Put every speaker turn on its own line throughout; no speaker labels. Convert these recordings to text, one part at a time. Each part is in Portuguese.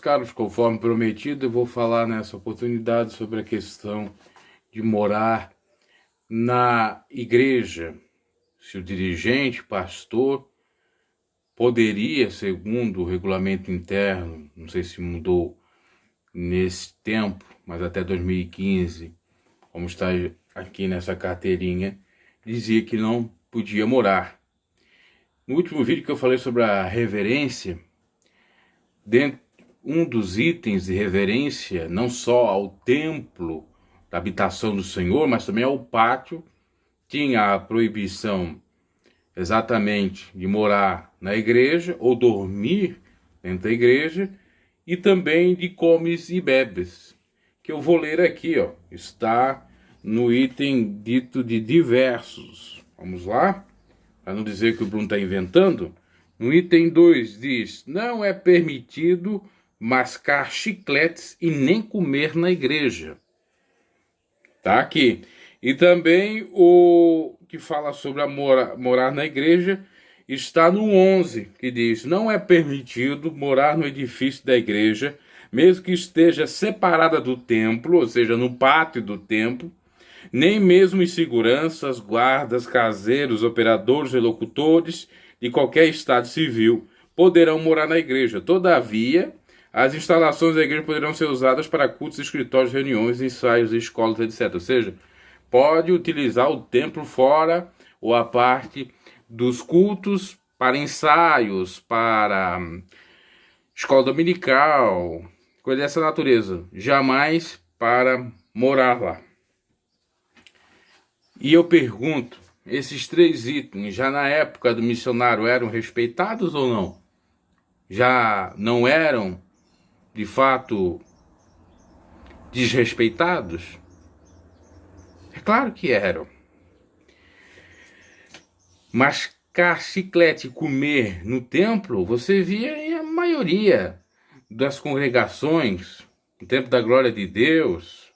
Carlos, conforme prometido, eu vou falar nessa oportunidade sobre a questão de morar na igreja. Se o dirigente, pastor, poderia, segundo o regulamento interno, não sei se mudou nesse tempo, mas até 2015, como está aqui nessa carteirinha, dizia que não podia morar. No último vídeo que eu falei sobre a reverência, um dos itens de reverência, não só ao templo da habitação do Senhor, mas também ao pátio, tinha a proibição exatamente de morar na igreja ou dormir dentro da igreja, e também de comes e bebes, que eu vou ler aqui, ó, está no item dito de diversos. Vamos lá? Para não dizer que o Bruno está inventando. No item 2 diz: não é permitido mascar chicletes e nem comer na igreja. Tá aqui. E também o que fala sobre morar na igreja está no 11, que diz: não é permitido morar no edifício da igreja, mesmo que esteja separada do templo, ou seja, no pátio do templo, nem mesmo os seguranças, guardas, caseiros, operadores e locutores de qualquer estado civil poderão morar na igreja. Todavia, as instalações da igreja poderão ser usadas para cultos, escritórios, reuniões, ensaios, escolas, etc. Ou seja, pode utilizar o templo fora ou a parte dos cultos para ensaios, para escola dominical, coisa dessa natureza. Jamais para morar lá. E eu pergunto, esses 3 itens já na época do missionário eram respeitados ou não? Já não eram, de fato, desrespeitados? É claro que eram. Mascar chiclete e comer no templo, você via em a maioria das congregações, no templo da glória de Deus,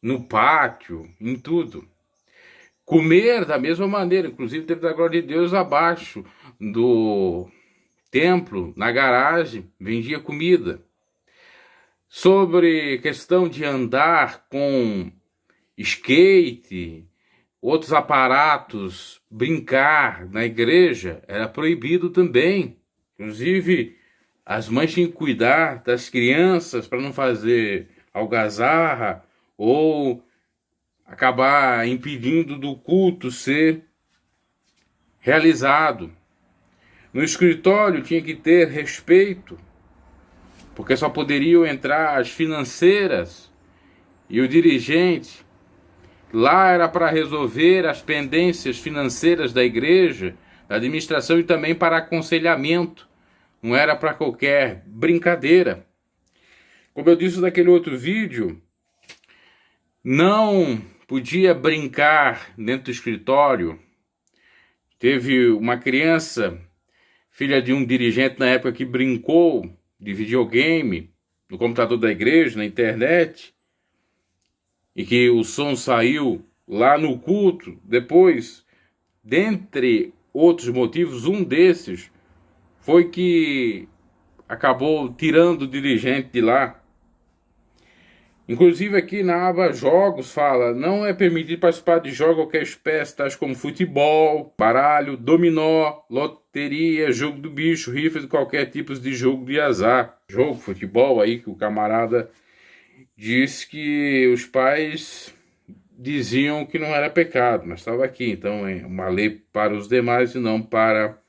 no pátio, em tudo. Comer da mesma maneira, inclusive o templo da glória de Deus abaixo do templo, na garagem, vendia comida. Sobre questão de andar com skate, outros aparatos, brincar na igreja, era proibido também. Inclusive, as mães tinham que cuidar das crianças para não fazer algazarra ou acabar impedindo do culto ser realizado. No escritório tinha que ter respeito, porque só poderiam entrar as financeiras e o dirigente. Lá era para resolver as pendências financeiras da igreja, da administração, e também para aconselhamento. Não era para qualquer brincadeira. Como eu disse naquele outro vídeo, não podia brincar dentro do escritório. Teve uma criança, filha de um dirigente na época, que brincou de videogame no computador da igreja, na internet, e que o som saiu lá no culto. Depois, dentre outros motivos, um desses foi que acabou tirando o dirigente de lá. Inclusive aqui na aba jogos fala: não é permitido participar de jogos de qualquer espécie, tais como futebol, baralho, dominó, loteria, jogo do bicho, rifas e qualquer tipo de jogo de azar. Jogo, futebol aí que o camarada diz que os pais diziam que não era pecado, mas estava aqui. Então é uma lei para os demais e não para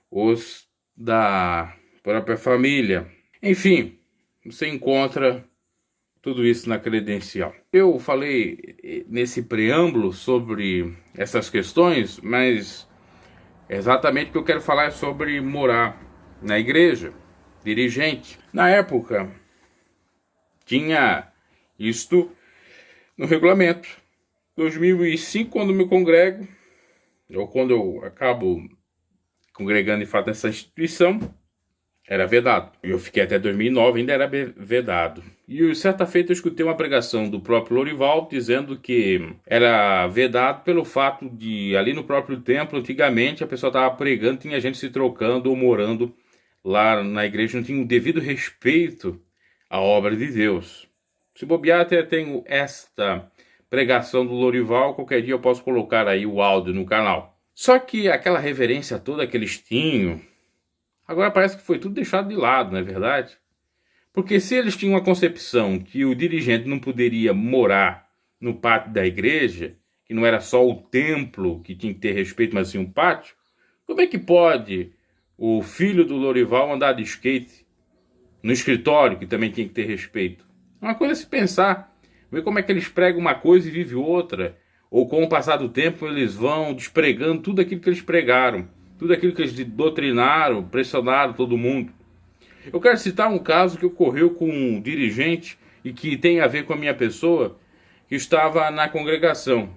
os da própria família. Enfim, você encontra tudo isso na credencial. Eu falei nesse preâmbulo sobre essas questões, mas exatamente o que eu quero falar é sobre morar na igreja, dirigente. Na época, tinha isto no regulamento. 2005, quando me congrego, ou quando eu acabo congregando de fato nessa instituição, era vedado. Eu fiquei até 2009, ainda era vedado. E certa feita eu escutei uma pregação do próprio Lorival dizendo que era vedado pelo fato de, ali no próprio templo, antigamente a pessoa estava pregando, tinha gente se trocando ou morando lá na igreja, não tinha o devido respeito a obra de Deus. Se bobear, até tenho esta pregação do Lorival, qualquer dia eu posso colocar aí o áudio no canal. Só que aquela reverência toda que eles tinham, agora parece que foi tudo deixado de lado, não é verdade? Porque se eles tinham uma concepção que o dirigente não poderia morar no pátio da igreja, que não era só o templo que tinha que ter respeito, mas sim um pátio, como é que pode o filho do Lorival andar de skate no escritório, que também tinha que ter respeito? É uma coisa a se pensar, ver como é que eles pregam uma coisa e vivem outra, ou com o passar do tempo eles vão despregando tudo aquilo que eles pregaram, tudo aquilo que eles doutrinaram, pressionaram todo mundo. Eu quero citar um caso que ocorreu com um dirigente e que tem a ver com a minha pessoa, que estava na congregação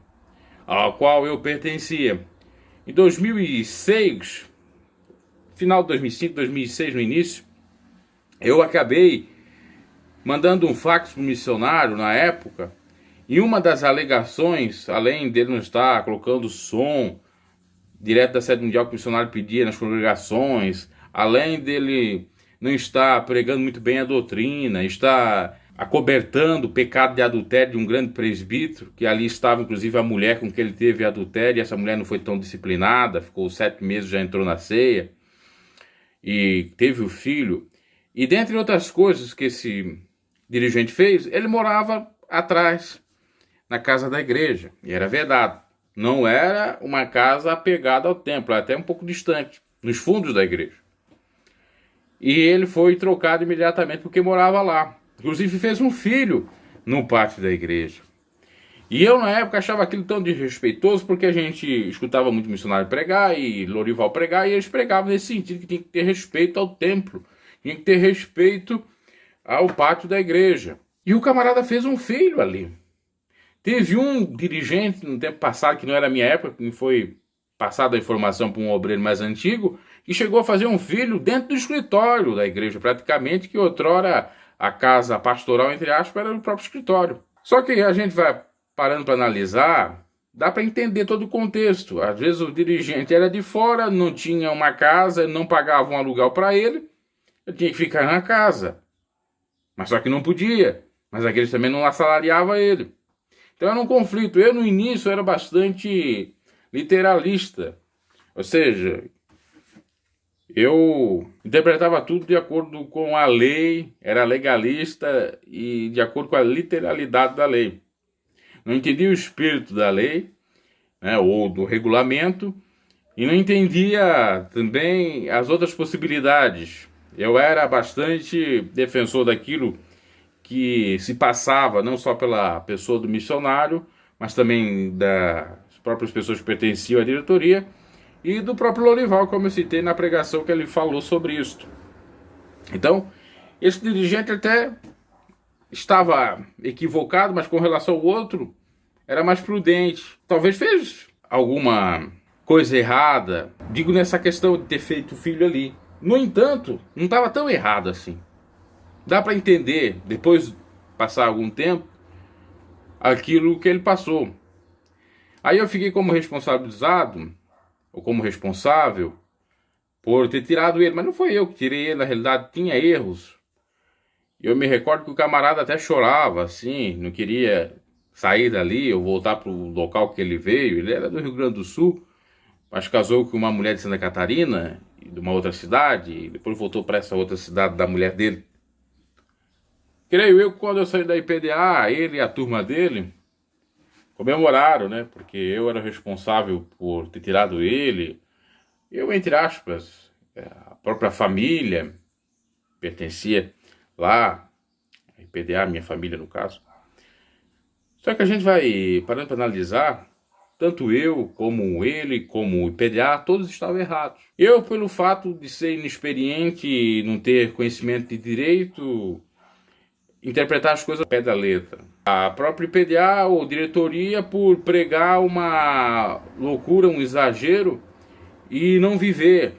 a qual eu pertencia. Em 2006, final de 2005, 2006 no início, eu acabei mandando um fax para o missionário na época, e uma das alegações, além dele não estar colocando som direto da sede mundial que o missionário pedia nas congregações, além dele não estar pregando muito bem a doutrina, está acobertando o pecado de adultério de um grande presbítero, que ali estava inclusive a mulher com que ele teve adultério, e essa mulher não foi tão disciplinada, ficou 7 meses, já entrou na ceia, e teve o filho. E dentre outras coisas que esse dirigente fez, ele morava atrás, na casa da igreja, e era vedado. Não era uma casa apegada ao templo, até um pouco distante, nos fundos da igreja. E ele foi trocado imediatamente porque morava lá. Inclusive fez um filho no pátio da igreja. E eu na época achava aquilo tão desrespeitoso, porque a gente escutava muito missionário pregar e Lorival pregar, e eles pregavam nesse sentido, que tinha que ter respeito ao templo, tinha que ter respeito ao pátio da igreja. E o camarada fez um filho ali. Teve um dirigente no tempo passado, que não era a minha época, que me foi passada a informação para um obreiro mais antigo, que chegou a fazer um filho dentro do escritório da igreja, praticamente, que outrora a casa pastoral, entre aspas, era o próprio escritório. Só que a gente vai parando para analisar, dá para entender todo o contexto. Às vezes o dirigente era de fora, não tinha uma casa, não pagava um aluguel para ele, ele tinha que ficar na casa. Mas só que não podia, mas a igreja também não assalariava ele. Então era um conflito. Eu no início era bastante literalista, ou seja, eu interpretava tudo de acordo com a lei, era legalista e de acordo com a literalidade da lei. Não entendia o espírito da lei, né, ou do regulamento, e não entendia também as outras possibilidades. Eu era bastante defensor daquilo que se passava não só pela pessoa do missionário, mas também das próprias pessoas que pertenciam à diretoria e do próprio Lorival, como eu citei na pregação que ele falou sobre isso. Então, esse dirigente até estava equivocado, mas com relação ao outro, era mais prudente. Talvez fez alguma coisa errada, digo nessa questão de ter feito o filho ali. No entanto, não estava tão errado assim. Dá para entender, depois de passar algum tempo, aquilo que ele passou. Aí eu fiquei como responsabilizado, ou como responsável, por ter tirado ele. Mas não foi eu que tirei ele, na realidade tinha erros. Eu me recordo que o camarada até chorava, assim, não queria sair dali ou voltar para o local que ele veio. Ele era do Rio Grande do Sul, mas casou com uma mulher de Santa Catarina, de uma outra cidade, e depois voltou para essa outra cidade da mulher dele. Creio eu que quando eu saí da IPDA, ele e a turma dele comemoraram, né? Porque eu era responsável por ter tirado ele. Eu, entre aspas, a própria família pertencia lá, a IPDA, minha família no caso. Só que a gente vai parando para analisar, tanto eu, como ele, como o IPDA, todos estavam errados. Eu, pelo fato de ser inexperiente e não ter conhecimento de direito, interpretar as coisas ao pé da letra. A própria IPDA ou diretoria por pregar uma loucura, um exagero e não viver.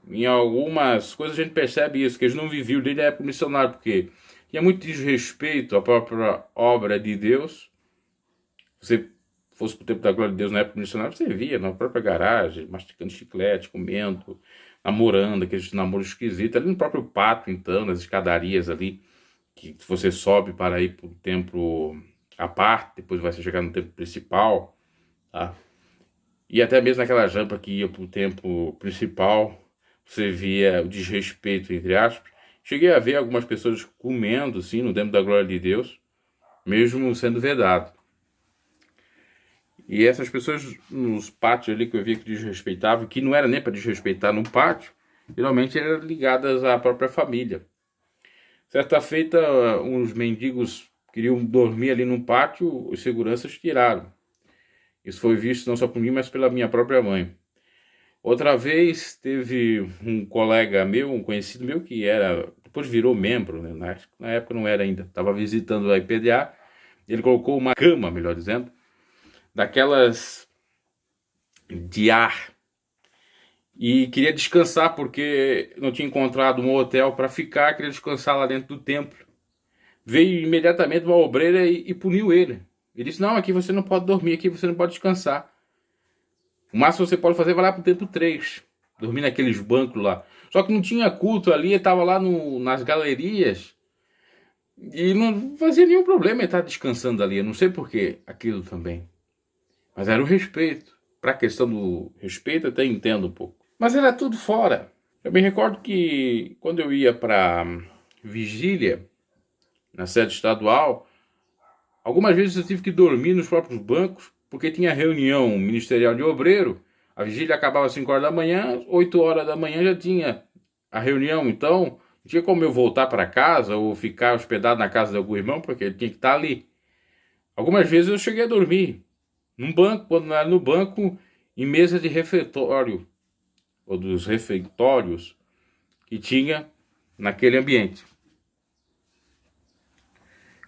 Em algumas coisas a gente percebe isso, que eles não viviam desde a época missionária, porque tinha muito desrespeito à própria obra de Deus. Se fosse para o tempo da glória de Deus na época missionária, você via na própria garagem, masticando chiclete, comendo, namorando, aqueles namoros esquisitos, ali no próprio pátio, então, nas escadarias ali, que você sobe para ir para o templo à parte, depois vai chegar no templo principal, tá? E até mesmo naquela rampa que ia para o templo principal, você via o desrespeito, entre aspas. Cheguei a ver algumas pessoas comendo, sim, no templo da glória de Deus, mesmo sendo vedado. E essas pessoas nos pátios ali que eu via que desrespeitavam, que não era nem para desrespeitar no pátio, geralmente eram ligadas à própria família. Certa feita, uns mendigos queriam dormir ali no pátio, os seguranças tiraram. Isso foi visto não só por mim, mas pela minha própria mãe. Outra vez teve um colega meu, um conhecido meu, que era, depois virou membro, né? Na época não era ainda, estava visitando a IPDA, ele colocou uma cama, melhor dizendo, daquelas de ar, e queria descansar porque não tinha encontrado um hotel para ficar, queria descansar lá dentro do templo. Veio imediatamente uma obreira e puniu ele. Ele disse, não, aqui você não pode dormir, aqui você não pode descansar. O máximo que você pode fazer é vai lá pro templo 3, dormir naqueles bancos lá. Só que não tinha culto ali, ele estava lá nas galerias e não fazia nenhum problema ele estar descansando ali. Eu não sei por que aquilo também. Mas era o respeito. Para a questão do respeito, eu até entendo um pouco. Mas era tudo fora. Eu me recordo que quando eu ia para vigília, na sede estadual, algumas vezes eu tive que dormir nos próprios bancos, porque tinha reunião ministerial de obreiro, a vigília acabava às 5 horas da manhã, 8 horas da manhã já tinha a reunião, então não tinha como eu voltar para casa ou ficar hospedado na casa de algum irmão, porque ele tinha que estar ali. Algumas vezes eu cheguei a dormir num banco, quando não era no banco, em mesa de refeitório, ou dos refeitórios que tinha naquele ambiente.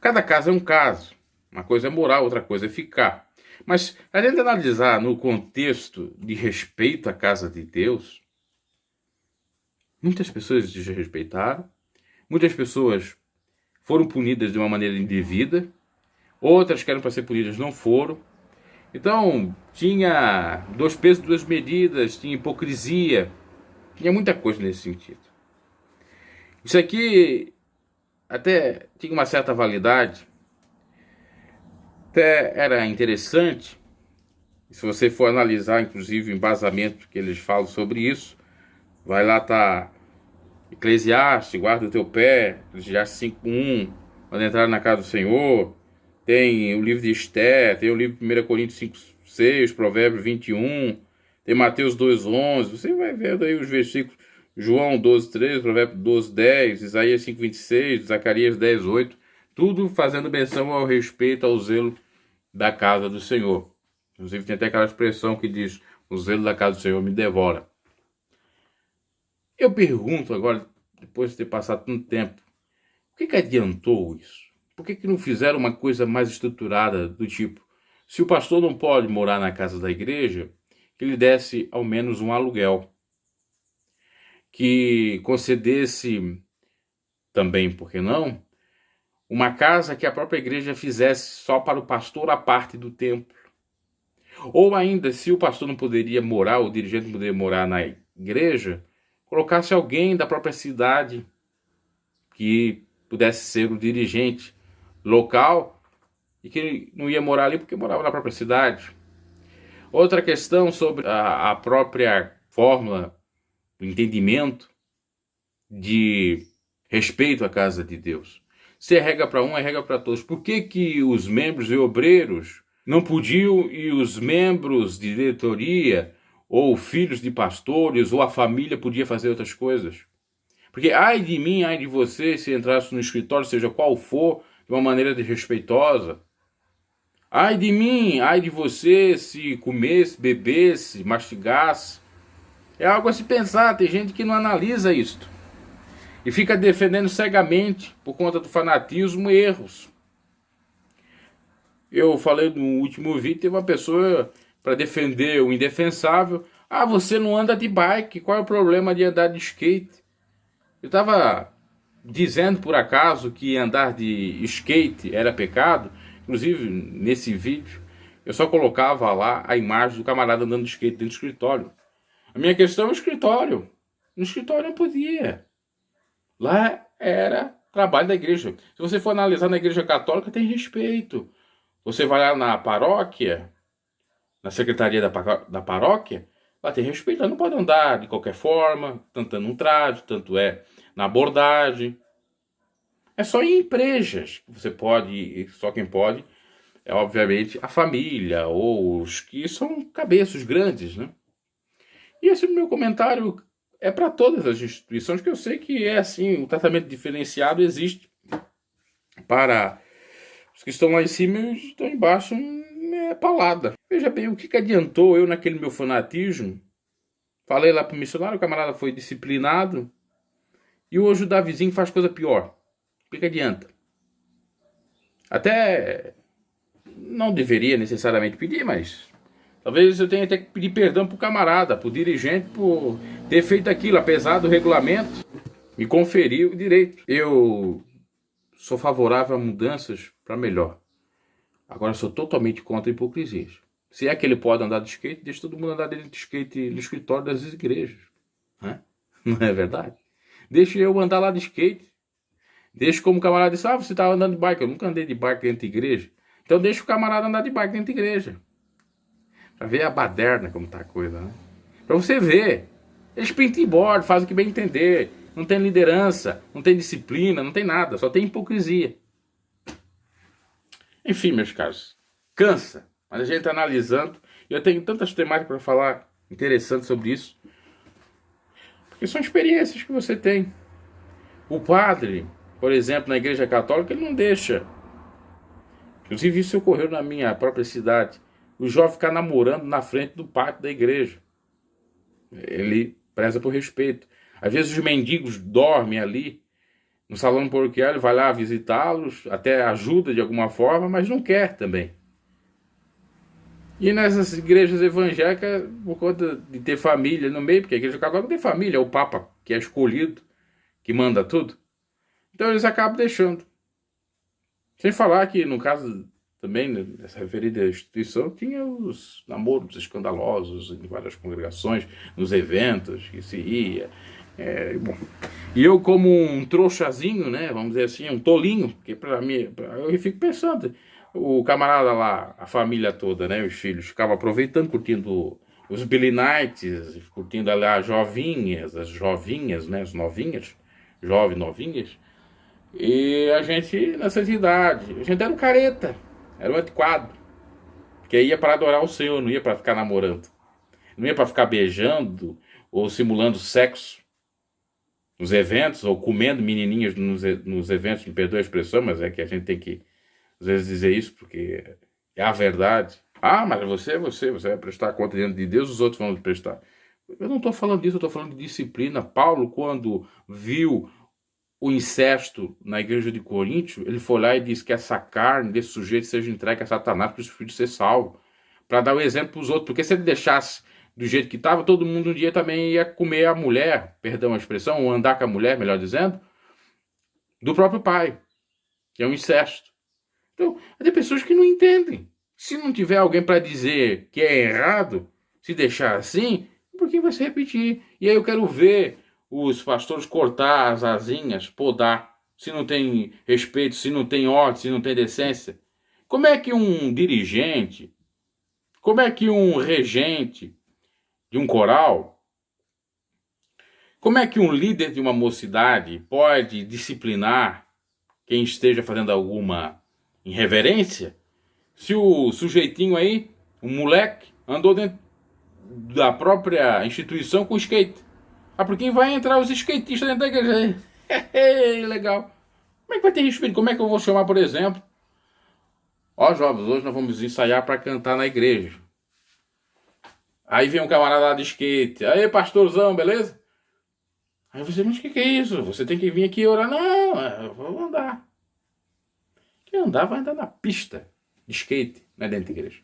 Cada caso é um caso. Uma coisa é morar, outra coisa é ficar. Mas a gente analisar no contexto de respeito à casa de Deus, muitas pessoas desrespeitaram, muitas pessoas foram punidas de uma maneira indevida, outras que eram para ser punidas não foram. Então, tinha dois pesos, duas medidas, tinha hipocrisia, tinha muita coisa nesse sentido. Isso aqui até tinha uma certa validade, até era interessante, se você for analisar, inclusive, o embasamento que eles falam sobre isso, vai lá, tá Eclesiastes, guarda o teu pé, Eclesiastes 5:1, quando entrar na casa do Senhor, tem o livro de Esther, tem o livro de 1 Coríntios 5:6, Provérbios 21, tem Mateus 2:11, você vai vendo aí os versículos, João 12:13, Provérbios 12:10, Isaías 5:26, Zacarias 10:8, tudo fazendo menção ao respeito, ao zelo da casa do Senhor. Inclusive tem até aquela expressão que diz, o zelo da casa do Senhor me devora. Eu pergunto agora, depois de ter passado tanto tempo, por que adiantou isso? Por que não fizeram uma coisa mais estruturada do tipo, se o pastor não pode morar na casa da igreja, que ele desse ao menos um aluguel, que concedesse também, por que não, uma casa que a própria igreja fizesse só para o pastor a parte do templo. Ou ainda, se o pastor não poderia morar, o dirigente não poderia morar na igreja, colocasse alguém da própria cidade que pudesse ser o dirigente local e que não ia morar ali porque morava na própria cidade. Outra questão sobre a própria fórmula, o entendimento de respeito à casa de Deus. Se é regra para um, é regra para todos. Por que os membros e obreiros não podiam e os membros de diretoria ou filhos de pastores ou a família podia fazer outras coisas? Porque ai de mim, ai de você, se entrasse no escritório, seja qual for, de uma maneira desrespeitosa. Ai de mim, ai de você, se comesse, bebesse, mastigasse. É algo a se pensar, tem gente que não analisa isto. E fica defendendo cegamente, por conta do fanatismo, erros. Eu falei no último vídeo, teve uma pessoa para defender o indefensável. Ah, você não anda de bike, qual é o problema de andar de skate? Eu estava dizendo por acaso que andar de skate era pecado. Inclusive, nesse vídeo, eu só colocava lá a imagem do camarada andando de skate dentro do escritório. A minha questão é o escritório. No escritório não podia. Lá era trabalho da igreja. Se você for analisar na igreja católica, tem respeito. Você vai lá na paróquia, na secretaria da paróquia, lá tem respeito. Ela não pode andar de qualquer forma, tanto num traje, tanto é na abordagem. É só em igrejas que você pode, só quem pode, é obviamente a família, ou os que são cabeças grandes, né? E esse meu comentário é para todas as instituições, que eu sei que é assim, o tratamento diferenciado existe para os que estão lá em cima e os que estão embaixo, é paulada. Veja bem, o que adiantou eu naquele meu fanatismo? Falei lá pro missionário, o camarada foi disciplinado, e hoje o Davizinho faz coisa pior. O que adianta? Até não deveria necessariamente pedir, mas talvez eu tenha até que pedir perdão pro camarada, pro dirigente, por ter feito aquilo, apesar do regulamento me conferir o direito. Eu sou favorável a mudanças para melhor. Agora sou totalmente contra a hipocrisia. Se é que ele pode andar de skate, deixa todo mundo andar de skate no escritório das igrejas. Né? Não é verdade? Deixa eu andar lá de skate. Deixa como o camarada disse, você estava andando de bike. Eu nunca andei de bike dentro da igreja. Então deixa o camarada andar de bike dentro da igreja. Pra ver a baderna como tá a coisa, né? Pra você ver. Eles pintam e bordam, fazem o que bem entender. Não tem liderança, não tem disciplina, não tem nada. Só tem hipocrisia. Enfim, meus caros. Cansa. Mas a gente tá analisando. E eu tenho tantas temáticas para falar interessantes sobre isso. Porque são experiências que você tem. O padre, por exemplo, na igreja católica, ele não deixa. Inclusive isso ocorreu na minha própria cidade. O jovem ficar namorando na frente do pátio da igreja. Ele preza por respeito. Às vezes os mendigos dormem ali no salão paroquial, ele vai lá visitá-los, até ajuda de alguma forma, mas não quer também. E nessas igrejas evangélicas, por conta de ter família no meio, porque a igreja católica tem família, é o Papa que é escolhido, que manda tudo. Então eles acabam deixando. Sem falar que, no caso também, nessa referida instituição, tinha os namoros escandalosos em várias congregações, nos eventos que se ia. Bom. E eu, como um trouxazinho, né, vamos dizer assim, um tolinho, porque para mim, eu fico pensando, o camarada lá, a família toda, né, os filhos, ficavam aproveitando, curtindo os Billy Nights, curtindo lá as jovinhas, né, as novinhas, novinhas. E a gente, nessa idade, a gente era um careta, era um antiquado, que ia para adorar o Senhor, não ia para ficar namorando, não ia para ficar beijando ou simulando sexo nos eventos, ou comendo menininhas nos eventos, me perdoe a expressão, mas é que a gente tem que, às vezes, dizer isso, porque é a verdade. Mas você vai prestar conta diante de Deus, os outros vão lhe prestar. Eu não estou falando disso, eu estou falando de disciplina. Paulo, quando viu o incesto na igreja de Coríntio, ele foi lá e disse que essa carne desse sujeito seja entregue a Satanás para os filhos ser salvo, para dar o exemplo para os outros, porque se ele deixasse do jeito que estava, todo mundo um dia também ia comer a mulher, perdão a expressão, ou andar com a mulher, melhor dizendo, do próprio pai, que é um incesto. Então, tem pessoas que não entendem. Se não tiver alguém para dizer que é errado, se deixar assim, por que vai se repetir? E aí eu quero ver os pastores cortar as asinhas, podar, se não tem respeito, se não tem ordem, se não tem decência. Como é que um dirigente, como é que um regente de um coral, como é que um líder de uma mocidade pode disciplinar quem esteja fazendo alguma irreverência, se o sujeitinho aí, o moleque, andou dentro da própria instituição com skate? Por quem vai entrar os skatistas dentro da igreja? Legal. Como é que vai ter respeito? Como é que eu vou chamar, por exemplo? Jovens, hoje nós vamos ensaiar para cantar na igreja. Aí vem um camarada lá de skate. Aí, pastorzão, beleza? Aí você, mas o que é isso? Você tem que vir aqui e orar. Não, eu vou andar. Quem andar vai andar na pista de skate, não é dentro da igreja.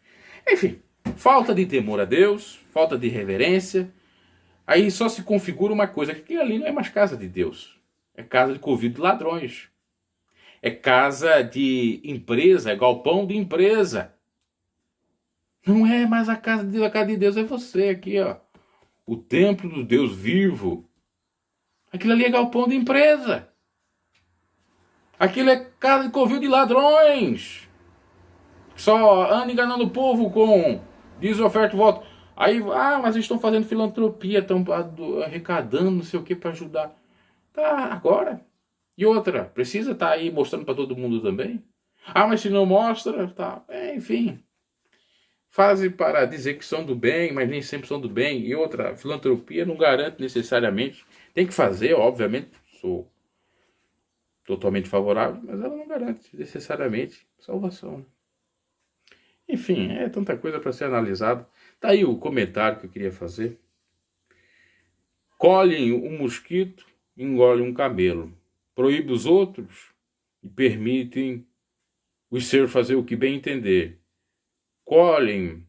Enfim, falta de temor a Deus, falta de reverência. Aí só se configura uma coisa, que ali não é mais casa de Deus. É casa de convívio de ladrões. É casa de empresa, é galpão de empresa. Não é mais a casa de Deus, a casa de Deus é você aqui, ó. O templo do Deus vivo. Aquilo ali é galpão de empresa. Aquilo é casa de covil de ladrões. Só anda enganando o povo com diz oferta e voto. Aí, mas eles estão fazendo filantropia, estão arrecadando não sei o que para ajudar. Tá, agora. E outra, precisa estar aí mostrando para todo mundo também? Mas se não mostra, tá. Enfim. Fazem para dizer que são do bem, mas nem sempre são do bem. E outra, filantropia não garante necessariamente. Tem que fazer, obviamente, sou totalmente favorável, mas ela não garante necessariamente salvação. Enfim, é tanta coisa para ser analisada. Tá aí o comentário que eu queria fazer. Colhem um mosquito, engolem um camelo. Proíbe os outros e permitem os seus fazer o que bem entender. Colhem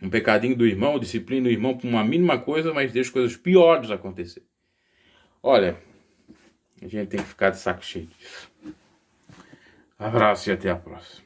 um pecadinho do irmão, disciplina o irmão por uma mínima coisa, mas deixa coisas piores acontecer. Olha, a gente tem que ficar de saco cheio disso. Abraço e até a próxima.